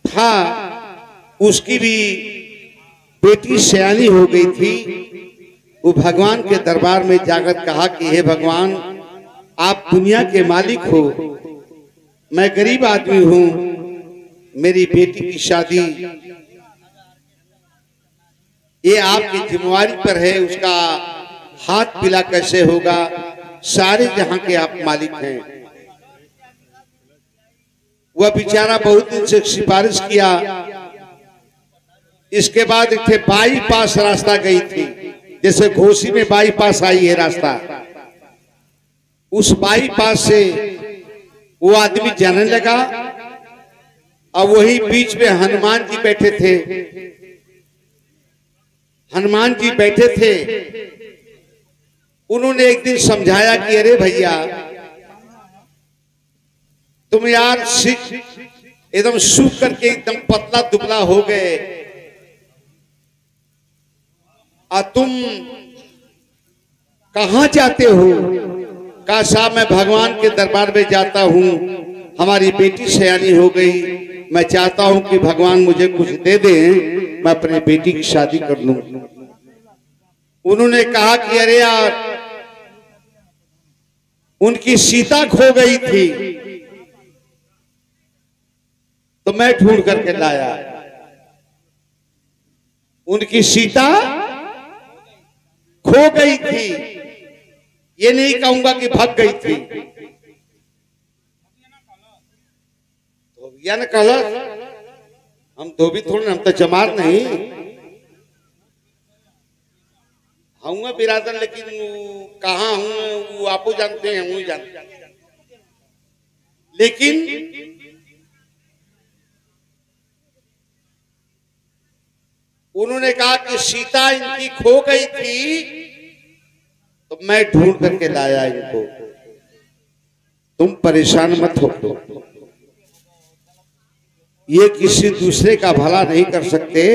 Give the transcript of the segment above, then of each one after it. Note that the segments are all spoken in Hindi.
था, उसकी भी बेटी सयानी हो गई थी। वो भगवान के दरबार में जाकर कहा कि हे भगवान, आप दुनिया के मालिक हो, मैं गरीब आदमी हूं, मेरी बेटी की शादी ये आपकी जिम्मेवारी पर है, उसका हाथ पीला कैसे होगा, सारे जहां के आप मालिक हैं। वह बेचारा बहुत दिन से सिफारिश किया। इसके बाद एक बाईपास रास्ता गई थी, जैसे घोसी में बाईपास आई है रास्ता, उस बाईपास से वो आदमी जाने लगा और वही बीच में हनुमान जी बैठे थे। हनुमान जी बैठे थे, उन्होंने एक दिन समझाया कि अरे भैया, तुम यार एकदम सूख करके एकदम पतला दुबला हो गए और तुम कहां जाते हो? कहा साहब मैं भगवान के दरबार में जाता हूं, हमारी बेटी सयानी हो गई, मैं चाहता हूं कि भगवान मुझे कुछ दे दें, मैं अपनी बेटी की शादी कर लूं। उन्होंने कहा कि अरे यार, उनकी सीता खो गई थी तो मैं ढूंढ करके लाया। उनकी सीता खो गई थी, ये नहीं कहूंगा कि भाग गई थी। धोबिया ने कहा, हम धोबी थोड़े, हम तो जमार नहीं, हूँ बिरादर, लेकिन कहाँ हूँ वो आपको जानते हैं, हम जानते हैं। लेकिन उन्होंने कहा कि सीता इनकी खो गई थी तो मैं ढूंढ करके लाया इनको, तुम परेशान मत हो। ये किसी दूसरे का भला नहीं कर सकते,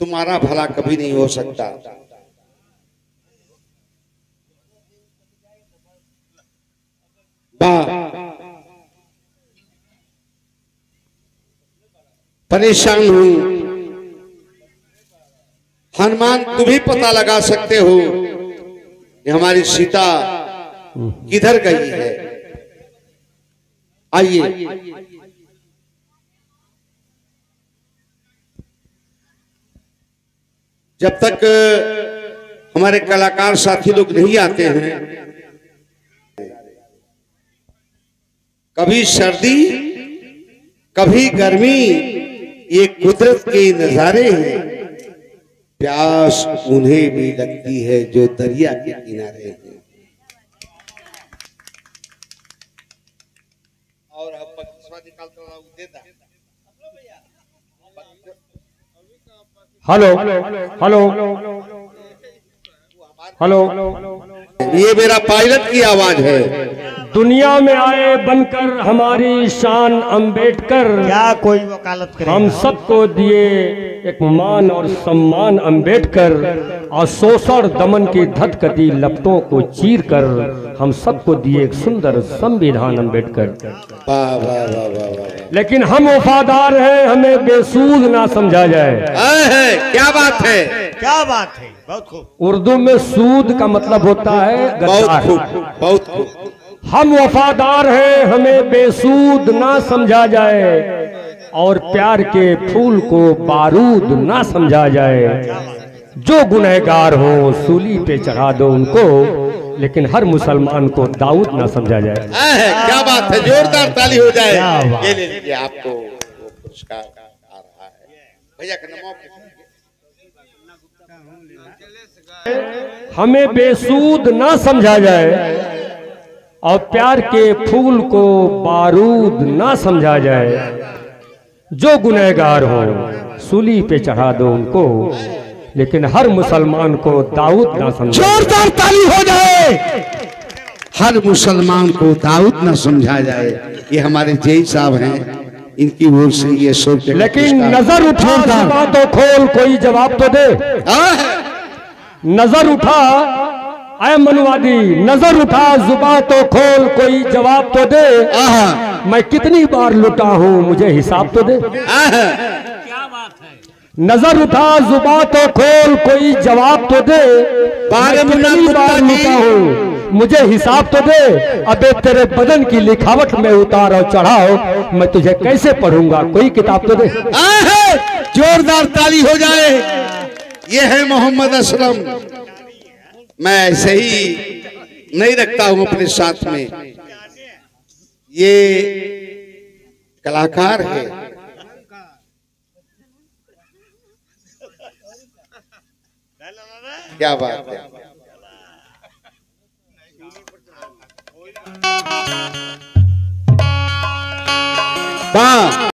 तुम्हारा भला कभी नहीं हो सकता। परेशान हूं, हनुमान तुम ही पता लगा सकते हो कि हमारी सीता किधर गई है। आइए, जब तक हमारे कलाकार साथी लोग नहीं आते हैं, कभी सर्दी कभी गर्मी, ये कुदरत के नजारे हैं। प्यास उन्हें भी लगती है जो दरिया के किनारे हैं। और अब हेलो हेलो हेलो, ये मेरा पायलट की आवाज है। दुनिया में आए बनकर हमारी शान अंबेडकर, क्या कोई वकालत करे? हम सबको दिए एक मान और सम्मान अंबेडकर, और शोषण दमन की धधकती लपटों को चीर कर हम सबको दिए एक सुंदर संविधान अंबेडकर। वाह वाह वाह वाह वाह। लेकिन हम वफादार हैं, हमें बेसूद ना समझा जाए। क्या बात है, क्या बात है, बहुत खूब। उर्दू में सूद का मतलब होता है बहुत गद्दार। खूब, बहुत खूब। हम वफादार हैं, हमें बेसूद ना समझा जाए, और प्यार के फूल को बारूद ना समझा जाए। जो गुनहगार हो सूली पे चढ़ा दो उनको, लेकिन हर मुसलमान को दाऊद ना समझा जाए। क्या बात है, जोरदार ताली हो जाए। ये ले लीजिए, आपको पुरस्कार आ रहा है। भैया का नाम हमें बेसूद ना समझा जाए, और प्यार के फूल को बारूद ना समझा जाए। जो गुनहगार हो सूली पे चढ़ा दो उनको, लेकिन हर मुसलमान को दाऊद ना समझा। जोरदार ताली हो जाए। हर मुसलमान को दाऊद ना समझा जाए। ये हमारे जय साहब हैं, इनकी ओर से ये सोच। लेकिन नजर उठा तो खोल, कोई जवाब तो दे। नजर उठा ऐ मनुवादी नजर उठा जुबान तो खोल, कोई जवाब तो दे। मैं कितनी बार लुटा हूँ मुझे हिसाब तो दे। क्या बात है। नजर उठा जुबान तो खोल, कोई जवाब तो दे। बारह मैं कितनी मिनट बार कुत्ता लुटा जी। हूँ मुझे हिसाब तो दे। अबे तेरे बदन की लिखावट में उतार और चढ़ाओ, मैं तुझे कैसे पढ़ूंगा, कोई किताब तो दे। जोरदार ताली हो जाए। ये है मोहम्मद असलम। मैं ऐसे ही नहीं रखता हूं अपने साथ में, ये कलाकार है। क्या बात है। हाँ